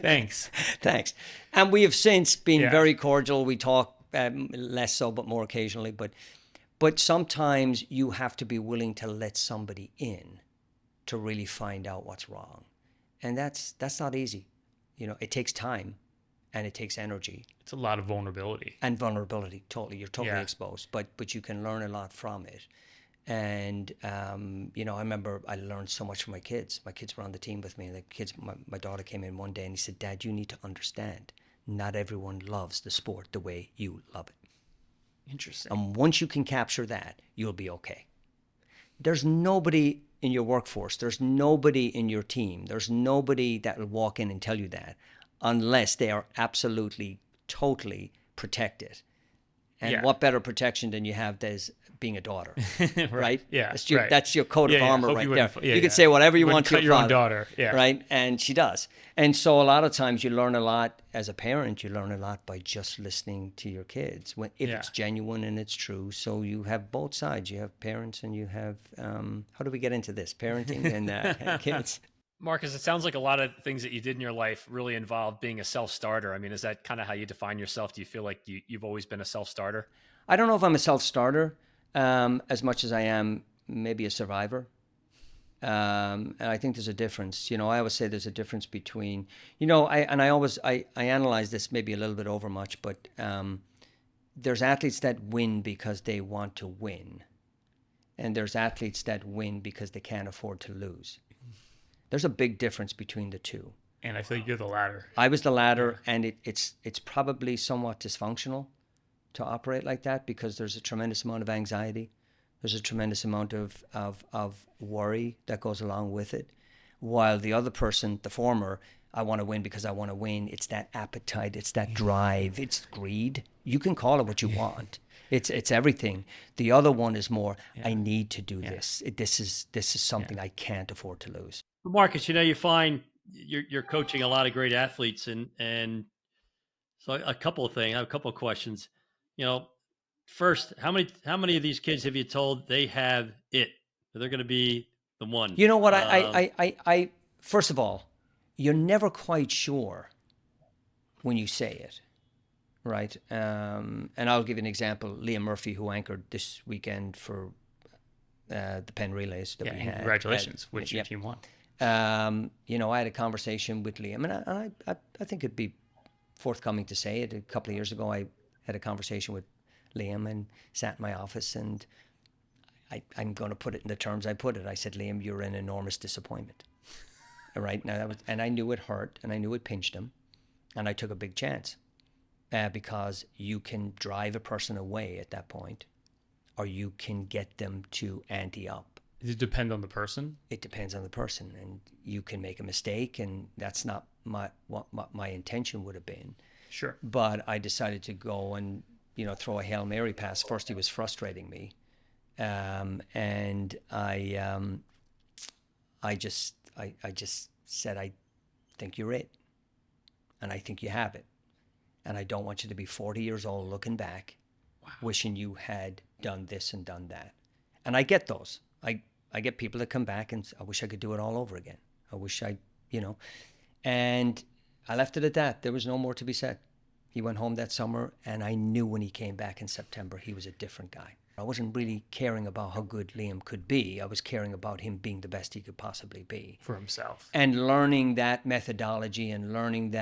Thanks. And we have since been very Yeah. cordial. We talk less so, but more occasionally. But sometimes you have to be willing to let somebody in to really find out what's wrong. And that's not easy. It takes time and it takes energy. It's a lot of vulnerability. And vulnerability, totally. You're totally Yeah. exposed, but you can learn a lot from it. And, I remember I learned so much from my kids. My kids were on the team with me. My daughter came in one day and he said, Dad, you need to understand, not everyone loves the sport the way you love it. Interesting. And once you can capture that, you'll be okay. There's nobody in your workforce. There's nobody in your team. There's nobody that will walk in and tell you that unless they are absolutely, totally protected. And Yeah. what better protection than you have as being a daughter, right? Yeah, That's that's your coat of armor Hope right you there. wouldn't- yeah, You can yeah. say whatever you Wouldn't want to cut your your own father, daughter. Yeah. right? And she does. And so a lot of times you learn a lot as a parent. You learn a lot by just listening to your kids if Yeah. it's genuine and it's true. So you have both sides. You have parents and you have how do we get into this? Parenting and kids. Marcus, it sounds like a lot of things that you did in your life really involved being a self-starter. I mean, is that kind of how you define yourself? Do you feel like you've always been a self-starter? I don't know if I'm a self-starter as much as I am maybe a survivor. And I think there's a difference. I always say there's a difference between, I analyze this maybe a little bit over much, but there's athletes that win because they want to win. And there's athletes that win because they can't afford to lose. There's a big difference between the two. And I feel like you're the latter. I was the latter, and it's probably somewhat dysfunctional to operate like that because there's a tremendous amount of anxiety. There's a tremendous amount of worry that goes along with it. While the other person, the former, I want to win because I want to win. It's that appetite. It's that drive. It's greed. You can call it what you want. It's everything. The other one is more, I need to do this. This is something I can't afford to lose. Marcus, you find you're coaching a lot of great athletes, and so a couple of things. I have a couple of questions. First, how many of these kids have you told they have it? They're going to be the one. You know what? I first of all, you're never quite sure when you say it, right? And I'll give you an example. Liam Murphy, who anchored this weekend for the Penn Relays that we had. Congratulations, which your team won. I had a conversation with Liam, and I think it'd be forthcoming to say it. A couple of years ago, I had a conversation with Liam and sat in my office, and I'm going to put it in the terms I put it. I said, Liam, you're an enormous disappointment. All right. Now and I knew it hurt, and I knew it pinched him, and I took a big chance because you can drive a person away at that point, or you can get them to ante up. Does it depend on the person? It depends on the person, and you can make a mistake, and that's not what my intention would have been. Sure. But I decided to go and throw a Hail Mary pass. First, he was frustrating me, and I just said, I think you're it, and I think you have it, and I don't want you to be 40 years old looking back, wishing you had done this and done that. And I get those. I get people that come back and I wish I could do it all over again. I wish and I left it at that. There was no more to be said. He went home that summer, and I knew when he came back in September, he was a different guy. I wasn't really caring about how good Liam could be. I was caring about him being the best he could possibly be. For himself. And learning that methodology and learning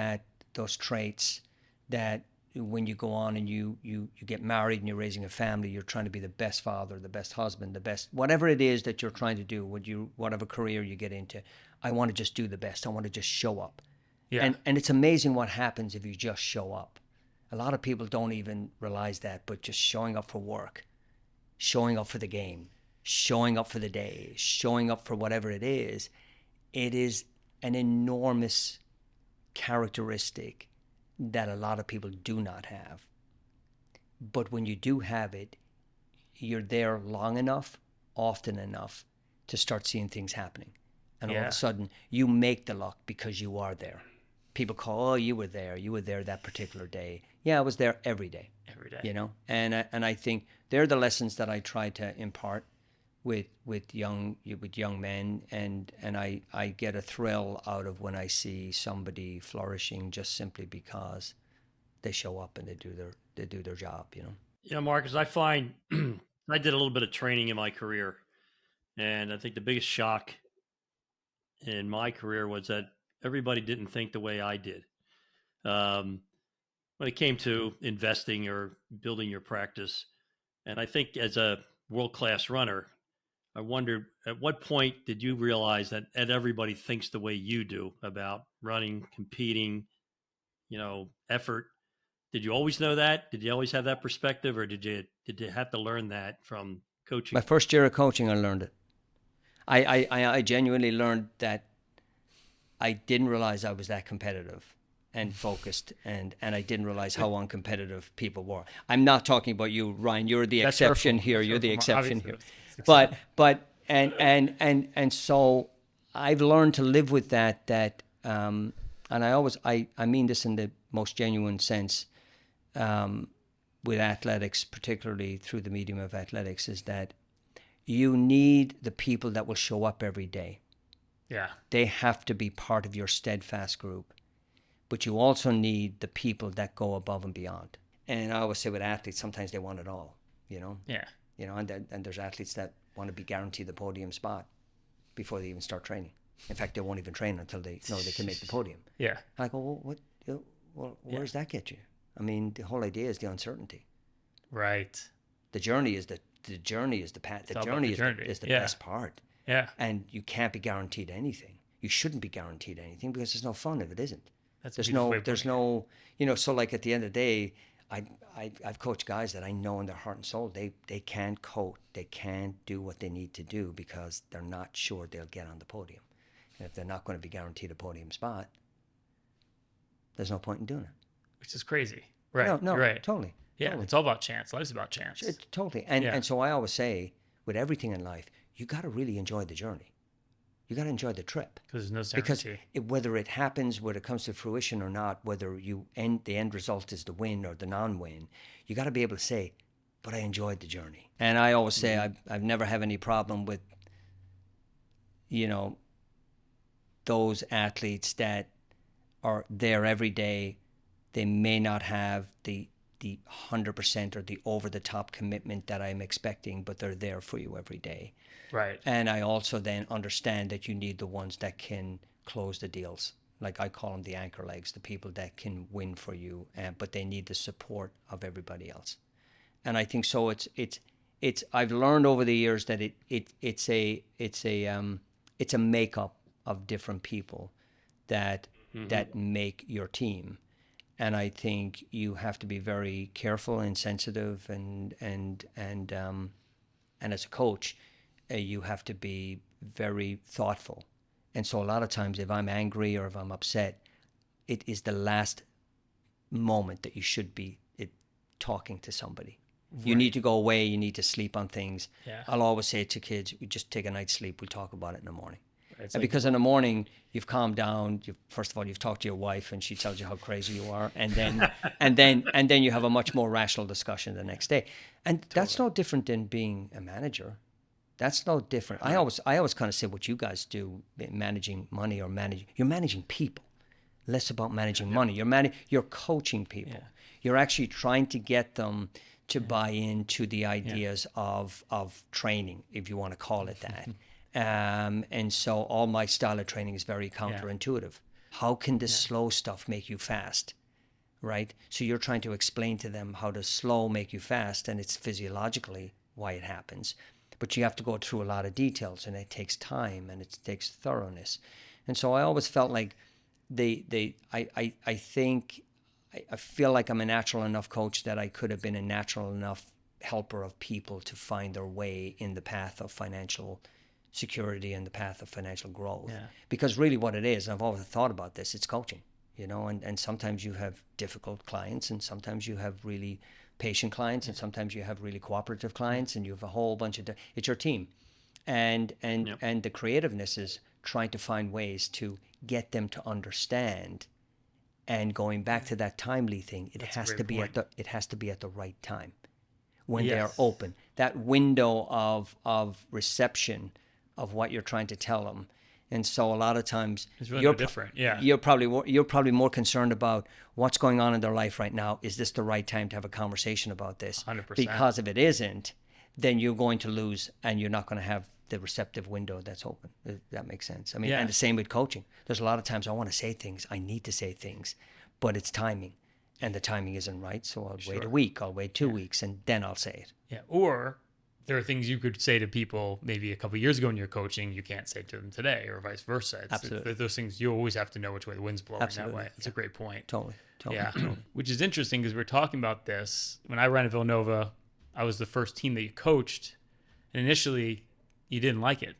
those traits that when you go on and you get married and you're raising a family, you're trying to be the best father, the best husband, the best, whatever it is that you're trying to do, whatever career you get into. I want to just do the best. I want to just show up. Yeah. And it's amazing what happens if you just show up. A lot of people don't even realize that, but just showing up for work showing up for the game, showing up for the day, showing up for whatever it is an enormous characteristic that a lot of people do not have. But when you do have it, you're there long enough, often enough, to start seeing things happening. And all of a sudden, you make the luck because you are there. People call, oh, you were there that particular day. Yeah, I was there every day. Every day. You know, and I think they're the lessons that I try to impart with young men, and I get a thrill out of when I see somebody flourishing just simply because they show up and they do their job, you know. You know, Marcus, I find I did a little bit of training in my career, and I think the biggest shock in my career was that everybody didn't think the way I did. When it came to investing or building your practice, and I think as a world-class runner, I wondered at what point did you realize that everybody thinks the way you do about running, competing, you know, effort? Did you always know that? Did you always have that perspective, or did you have to learn that from coaching? My first year of coaching, I learned it. I genuinely learned that I didn't realize I was that competitive and focused, and I didn't realize how uncompetitive people were. I'm not talking about you, Ryan. You're the exception here. You're the exception here. But so I've learned to live with that. And I mean this in the most genuine sense. With athletics, particularly through the medium of athletics, is that you need the people that will show up every day. Yeah. They have to be part of your steadfast group. But you also need the people that go above and beyond. And I always say with athletes, sometimes they want it all, you know? Yeah. You know, and there's athletes that want to be guaranteed the podium spot before they even start training. In fact, they won't even train until they know they can make the podium. Yeah. I go, well, where does that get you? I mean, the whole idea is the uncertainty. Right. The journey is the path. The journey is the best part. Yeah. And you can't be guaranteed anything. You shouldn't be guaranteed anything because there's no fun if it isn't. There's no, you know, so like at the end of the day, I've coached guys that I know in their heart and soul, they can't coach, they can't do what they need to do because they're not sure they'll get on the podium. And if they're not going to be guaranteed a podium spot, there's no point in doing it. Which is crazy. Right. No, right. Totally. Yeah. Totally. It's all about chance. Life's about chance. Totally. And so I always say, with everything in life, you got to really enjoy the journey. You got to enjoy the trip. Because there's no certainty. Because whether it happens, whether it comes to fruition or not, whether the end result is the win or the non-win, you got to be able to say, but I enjoyed the journey. And I always say I've never have any problem with, you know, those athletes that are there every day. They may not have the 100% or the over-the-top commitment that I'm expecting, but they're there for you every day. Right. And I also then understand that you need the ones that can close the deals. Like I call them the anchor legs, the people that can win for you, but they need the support of everybody else. And I think so. It's. I've learned over the years that it's a makeup of different people that make your team. And I think you have to be very careful and sensitive, and as a coach, you have to be very thoughtful. And so a lot of times, if I'm angry or if I'm upset, it is the last moment that you should be talking to somebody. Right. You need to go away. You need to sleep on things. Yeah. I'll always say to kids, we just take a night's sleep. We'll talk about it in the morning. Like, because in the morning you've calmed down. First of all, you've talked to your wife, and she tells you how crazy you are, and then and then you have a much more rational discussion the next day. And that's no different than being a manager. That's no different. I always kind of say what you guys do, managing money or you're managing people. Less about managing money. You're coaching people. Yeah. You're actually trying to get them to buy into the ideas of training, if you want to call it that. And so all my style of training is very counterintuitive. How can the slow stuff make you fast, right? So you're trying to explain to them how the slow make you fast, and it's physiologically why it happens. But you have to go through a lot of details, and it takes time, and it takes thoroughness. And so I always felt like I feel like I'm a natural enough coach that I could have been a natural enough helper of people to find their way in the path of financial security and the path of financial growth. Yeah. Because really what it is, and I've always thought about this, it's coaching, you know, and sometimes you have difficult clients, and sometimes you have really patient clients, and sometimes you have really cooperative clients, and you have a whole bunch of, it's your team. And the creativeness is trying to find ways to get them to understand. And going back to that timely thing, it has to be at the right time, when they are open. That window of reception of what you're trying to tell them. And so a lot of times it's really different. You're probably more concerned about what's going on in their life right now. Is this the right time to have a conversation about this? 100%. Because if it isn't, then you're going to lose, and you're not going to have the receptive window that's open. If that makes sense. I mean, and the same with coaching. There's a lot of times I want to say things, I need to say things, but it's timing, and the timing isn't right. So I'll wait a week, I'll wait 2 weeks, and then I'll say it. Yeah. Or there are things you could say to people maybe a couple of years ago in your coaching, you can't say to them today, or vice versa. Absolutely. Those things, you always have to know which way the wind's blowing that way. That's a great point. Totally. Which is interesting, because we're talking about this. When I ran at Villanova, I was the first team that you coached, and initially you didn't like it.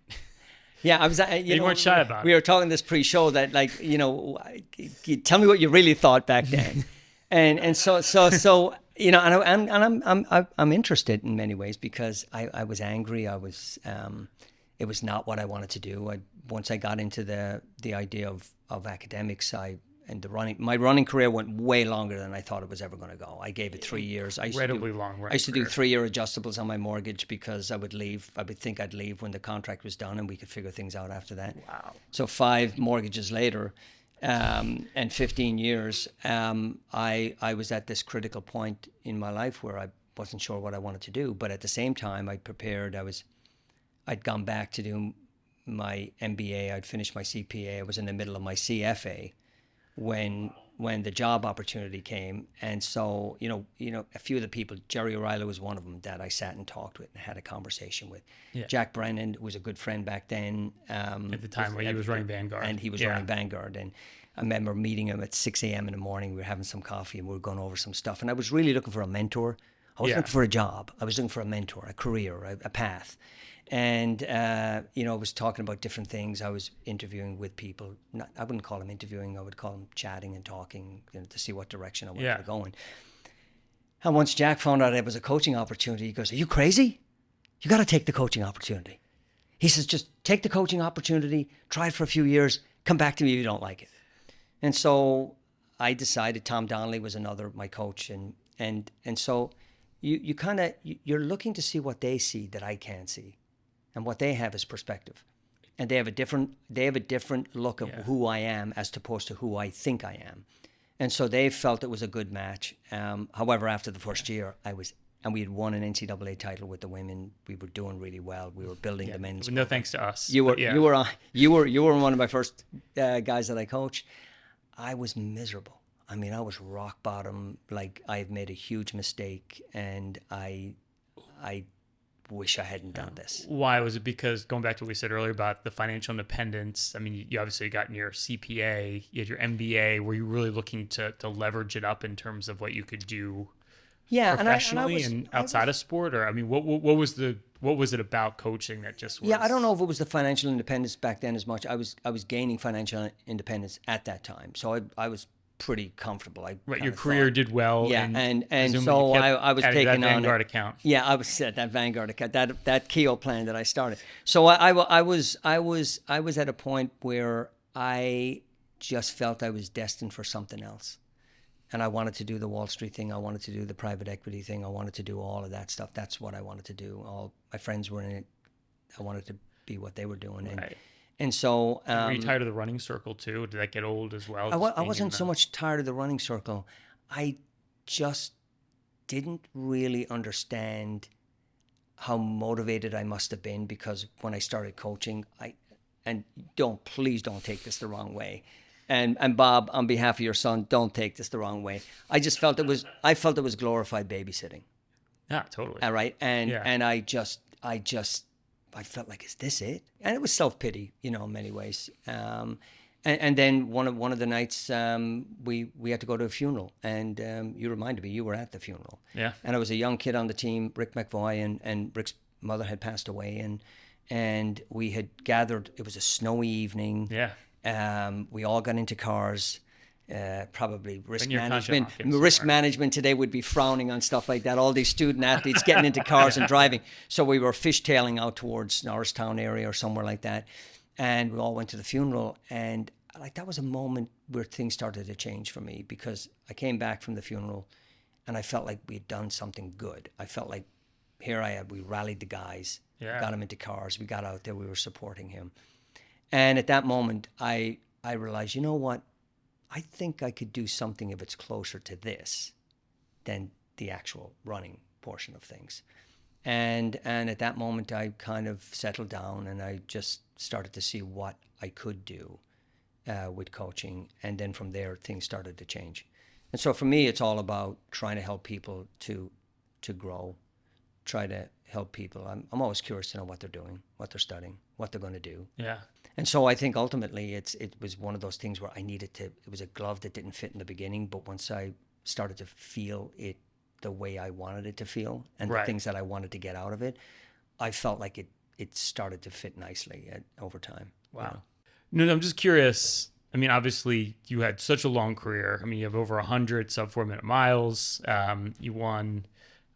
Yeah, I was. You weren't shy about it. We were talking this pre-show that, like, you know, tell me what you really thought back then, and so you know, and I'm interested in many ways, because I was angry. I was it was not what I wanted to do. Once I got into the idea of academics, my running career went way longer than I thought it was ever going to go. I gave it 3 years. Incredibly long. I used to do 3-year adjustables on my mortgage, because I would leave. I would think I'd leave when the contract was done, and we could figure things out after that. Wow. So 5 mortgages later, and 15 years, I was at this critical point in my life where I wasn't sure what I wanted to do. But at the same time, I'd prepared. I'd gone back to do my MBA. I'd finished my CPA. I was in the middle of my CFA when the job opportunity came. And so, you know, a few of the people, Jerry O'Reilly was one of them that I sat and talked with and had a conversation with. Yeah. Jack Brennan, who was a good friend back then. At the time when he was running Vanguard. And he was running Vanguard. And I remember meeting him at 6 a.m. in the morning. We were having some coffee, and we were going over some stuff. And I was really looking for a mentor. I wasn't looking for a job. I was looking for a mentor, a career, a path. And, you know, I was talking about different things. I was interviewing with people. I wouldn't call them interviewing. I would call them chatting and talking, you know, to see what direction I wanted to go in. And once Jack found out it was a coaching opportunity, he goes, "Are you crazy? You got to take the coaching opportunity." He says, "Just take the coaching opportunity, try it for a few years, come back to me if you don't like it." And so I decided. Tom Donnelly was my coach. And so you're looking to see what they see that I can't see. And what they have is perspective, and they have a different look of who I am as opposed to who I think I am, and so they felt it was a good match. However, after the first year, we had won an NCAA title with the women. We were doing really well. We were building the men's. No thanks to us. You were one of my first guys that I coached. I was miserable. I mean, I was rock bottom. Like, I had made a huge mistake, and I wish I hadn't done this. Why? Was it because, going back to what we said earlier about the financial independence, I mean, you obviously got your CPA, you had your MBA. Were you really looking to leverage it up in terms of what you could do professionally and outside of sport? Or, I mean, what was it about coaching that just was? Yeah, I don't know if it was the financial independence back then as much. I was gaining financial independence at that time. So I was pretty comfortable. Your career did well. Yeah, and so I was taking that Vanguard account. Yeah, I was at that Vanguard account, that Keogh plan that I started. So I was at a point where I just felt I was destined for something else, and I wanted to do the Wall Street thing. I wanted to do the private equity thing. I wanted to do all of that stuff. That's what I wanted to do. All my friends were in it. I wanted to be what they were doing. Right. And so... were you tired of the running circle too? Did that get old as well? I wasn't so much tired of the running circle. I just didn't really understand how motivated I must have been, because when I started coaching, please don't take this the wrong way. And Bob, on behalf of your son, don't take this the wrong way. I just felt it was glorified babysitting. Yeah, totally. All right. And I felt like, is this it? And it was self-pity, in many ways. And then one of the nights we had to go to a funeral, and you reminded me you were at the funeral. Yeah. And I was a young kid on the team, Rick McVoy, and Rick's mother had passed away, and we had gathered. It was a snowy evening. Yeah. We all got into cars. Probably risk Bring your management. content off, Risk somewhere. management today would be frowning on stuff like that. All these student athletes getting into cars and driving. So we were fishtailing out towards Norristown area or somewhere like that, and we all went to the funeral. And like that was a moment where things started to change for me, because I came back from the funeral, and I felt like we had done something good. I felt like we rallied the guys, got them into cars, we got out there, we were supporting him. And at that moment, I realized, you know what? I think I could do something if it's closer to this than the actual running portion of things. And at that moment, I kind of settled down, and I just started to see what I could do with coaching. And then from there, things started to change. And so for me, it's all about trying to help people to grow, try to help people. I'm always curious to know what they're doing, what they're studying, what they're going to do. Yeah. And so I think ultimately it was one of those things where it was a glove that didn't fit in the beginning, but once I started to feel it the way I wanted it to feel, and the things that I wanted to get out of it, I felt like it started to fit nicely over time. Wow. No, I'm just curious. I mean, obviously you had such a long career. I mean, you have over 100 sub 4 minute miles. You won,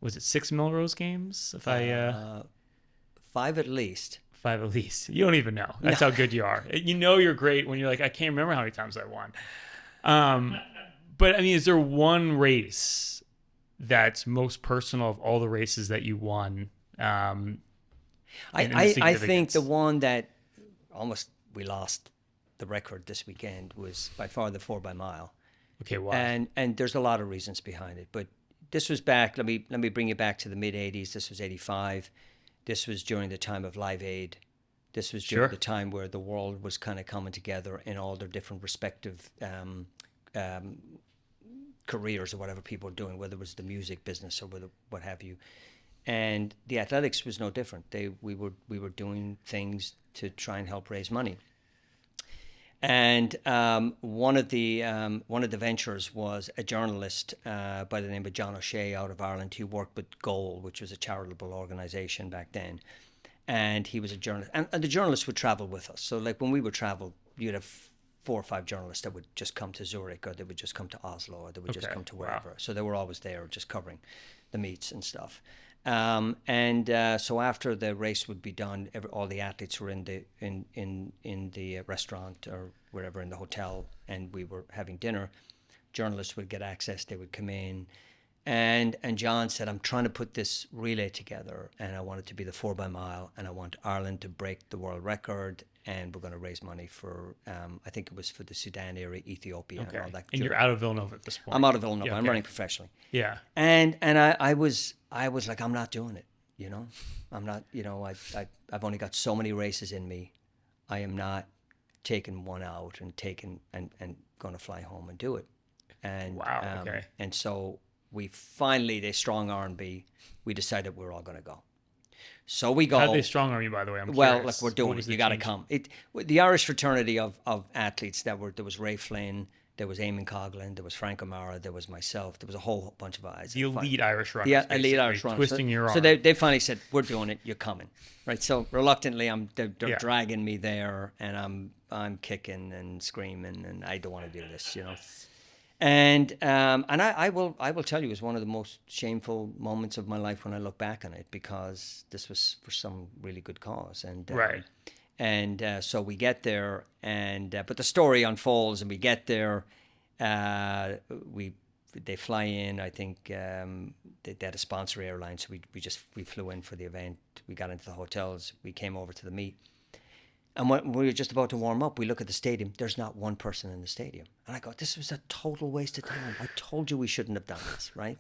was it 6 Melrose games? Five at least. 5 at least. You don't even know. That's how good you are. You know you're great when you're like, I can't remember how many times I won. But I mean, is there one race that's most personal of all the races that you won? I think the one that almost we lost the record this weekend was by far the 4 by mile. Okay, wow. And there's a lot of reasons behind it, but this was back. Let me bring you back to the mid '80s. This was '85. This was during the time of Live Aid. This was during the time where the world was kind of coming together in all their different respective careers or whatever people were doing, whether it was the music business or what have you. And the athletics was no different. We were doing things to try and help raise money. And one of the ventures was a journalist by the name of John O'Shea out of Ireland. He worked with Goal, which was a charitable organization back then. And he was a journalist. And the journalists would travel with us. So like when we would travel, you'd have 4 or 5 journalists that would just come to Zurich, or they would just come to Oslo, or they would just come to wherever. Wow. So they were always there just covering the meets and stuff. So after the race would be done, all the athletes were in the restaurant or wherever in the hotel, and we were having dinner. Journalists would get access; they would come in, and John said, "I'm trying to put this relay together, and I want it to be the 4 by mile, and I want Ireland to break the world record, and we're going to raise money for, I think it was for the Sudan area, Ethiopia, and all that." And you're out of Villanova at this point. I'm out of Villanova. Yeah, okay. I'm running professionally. Yeah. And I was like, I'm not doing it, you know. I'm not, you know. I've only got so many races in me. I am not taking one out and going to fly home and do it. And wow. Okay. And so we finally, they strong armed me. We decided we're all going to go. So we go. How did they strong arm you, by the way? I'm well, curious. look, we're doing it. You got to come. The Irish fraternity of athletes there was Ray Flynn, there was Eamon Coughlin, there was Frank O'Mara, there was myself, there was a whole bunch of guys. The elite Irish runners. Yeah, elite Irish runners. Twisting your arm. So they finally said, "We're doing it. You're coming." Right. So reluctantly, they're dragging me there, and I'm kicking and screaming, and I don't want to do this, you know. And I will tell you, it was one of the most shameful moments of my life when I look back on it, because this was for some really good cause. And right. And so we get there, and but the story unfolds, and we get there. They fly in. I think they had a sponsor airline, so we flew in for the event. We got into the hotels. We came over to the meet. And when we were just about to warm up, we look at the stadium. There's not one person in the stadium. And I go, this was a total waste of time. I told you we shouldn't have done this, right?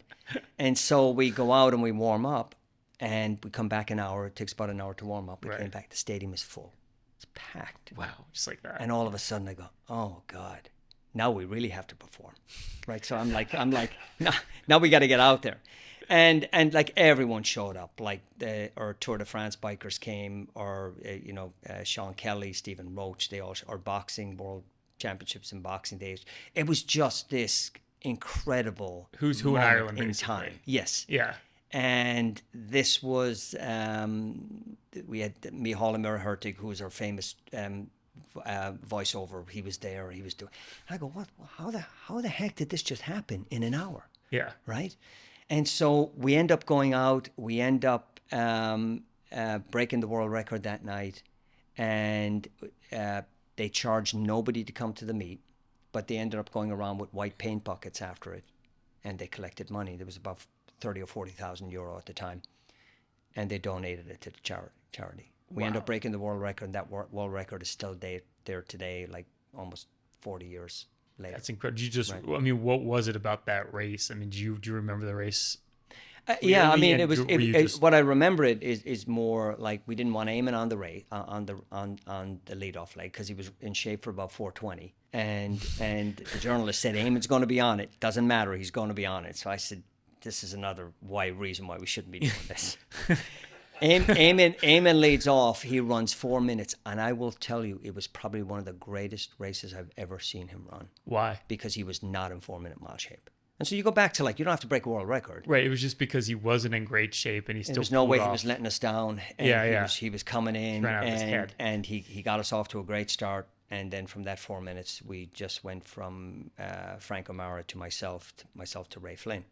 And so we go out and we warm up, and we come back an hour. It takes about an hour to warm up. We came back. The stadium is full. It's packed. Wow, just like that. And all of a sudden I go, oh, God, now we really have to perform, right? So I'm like, now we got to get out there. And like everyone showed up, like our Tour de France bikers came, or Sean Kelly, Stephen Roach, they all, our boxing world championships in Boxing Day. It was just this incredible Who's who in moment Ireland, in basically. time. Yes. Yeah. And this was, we had Micheál Murhertig, who was our famous voiceover. He was there. He was doing. And I go, what? How the heck did this just happen in an hour? Yeah. Right. And so we end up going out. We end up breaking the world record that night, and they charged nobody to come to the meet, but they ended up going around with white paint buckets after it, and they collected money. There was about 30 or 40,000 euro at the time, and they donated it to the charity. We end up breaking the world record, and that world record is still there today, like almost 40 years later. That's incredible. You just, Right. I mean, what was it about that race? I mean, do you remember the race? Yeah, I Clearly, mean, and were you just- what I remember is more like we didn't want Eamon on the race on the leadoff leg because he was in shape for about 4:20, and the journalist said Eamon's going to be on it. Doesn't matter, he's going to be on it. So I said, this is another reason why we shouldn't be doing this. Eamon leads off. He runs 4 minutes, and I will tell you, it was probably one of the greatest races I've ever seen him run. Why? Because he was not in 4-minute mile shape. And so you go back to you don't have to break a world record. Right. It was just because he wasn't in great shape, and he still. There was no pulled way off. he was letting us down. And Yeah. He was coming in, Ran out of his head. and he got us off to a great start. And then from that 4 minutes, we just went from Frank O'Mara to myself to Ray Flynn.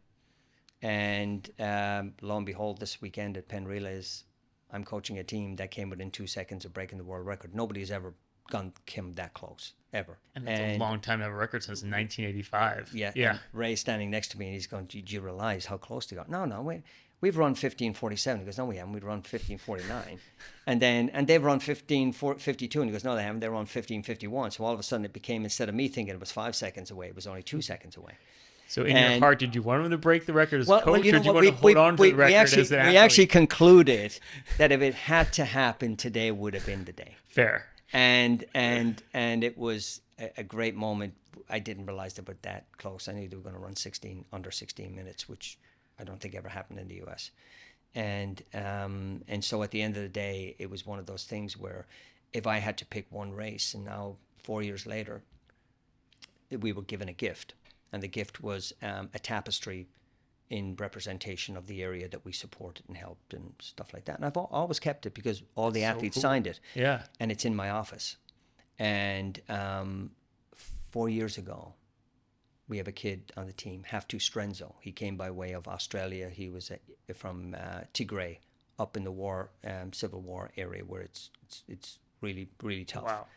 And lo and behold, this weekend at Penn Relays, I'm coaching a team that came within 2 seconds of breaking the world record. Nobody has ever come that close, ever. And it's a long time to have a record since 1985. Yeah. Yeah. And Ray's standing next to me, and he's going, do you realize how close they got? No, we've run 15:47. He goes, no, we haven't. We'd run 15:49. and they've run 15:52. And he goes, no, they haven't. They run 15:51. So all of a sudden it became, instead of me thinking it was 5 seconds away, it was only 2 seconds away. So in your heart, did you want him to break the record as coach, or did you want we, to hold on to the record as an athlete? We actually concluded that if it had to happen, today would have been the day. Fair. And it was a great moment. I didn't realize they were that close. I knew they were going to run under 16 minutes, which I don't think ever happened in the US. And so at the end of the day, it was one of those things where if I had to pick one race, and now 4 years later, we were given a gift. And the gift was a tapestry in representation of the area that we supported and helped and stuff like that. And I've always kept it because all the athletes signed it. Yeah. And it's in my office. And 4 years ago, we have a kid on the team, Haftu Strenzo. He came by way of Australia. He was from Tigray, up in the civil war area where it's really, really tough. Wow.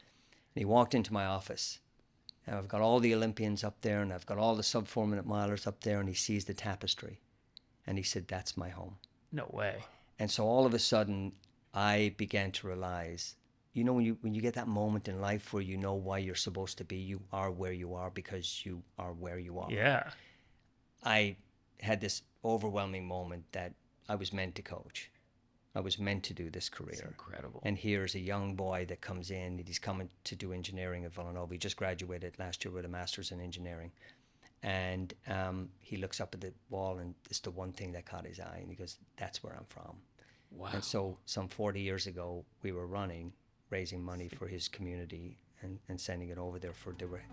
And he walked into my office. And I've got all the Olympians up there, and I've got all the sub 4 minute milers up there, and he sees the tapestry. And he said, that's my home. No way. And so all of a sudden, I began to realize, when you get that moment in life where you know why you're supposed to be, you are where you are because you are where you are. Yeah. I had this overwhelming moment that I was meant to coach. I was meant to do this career. It's incredible. And here's a young boy that comes in, and he's coming to do engineering at Villanova. He just graduated last year with a master's in engineering. And he looks up at the wall, and it's the one thing that caught his eye, and he goes, that's where I'm from. Wow. And so some 40 years ago, we were raising money for his community and sending it over there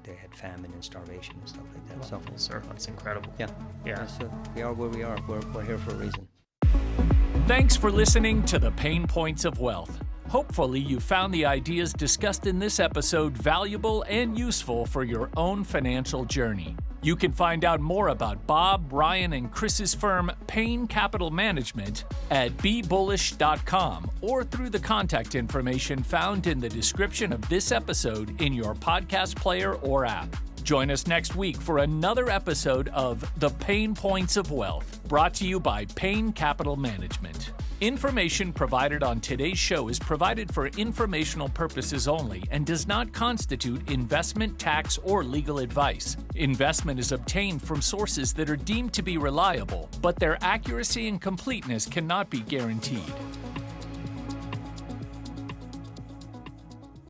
they had famine and starvation and stuff like that. So Full circle. That's incredible. yeah. Yeah. So we are where we are. We're here for a reason. Thanks for listening to The Pain Points of Wealth. Hopefully you found the ideas discussed in this episode valuable and useful for your own financial journey. You can find out more about Bob, Ryan, and Chris's firm, Payne Capital Management, at BeBullish.com or through the contact information found in the description of this episode in your podcast player or app. Join us next week for another episode of The Pain Points of Wealth, brought to you by Payne Capital Management. Information provided on today's show is provided for informational purposes only and does not constitute investment, tax, or legal advice. Investment is obtained from sources that are deemed to be reliable, but their accuracy and completeness cannot be guaranteed.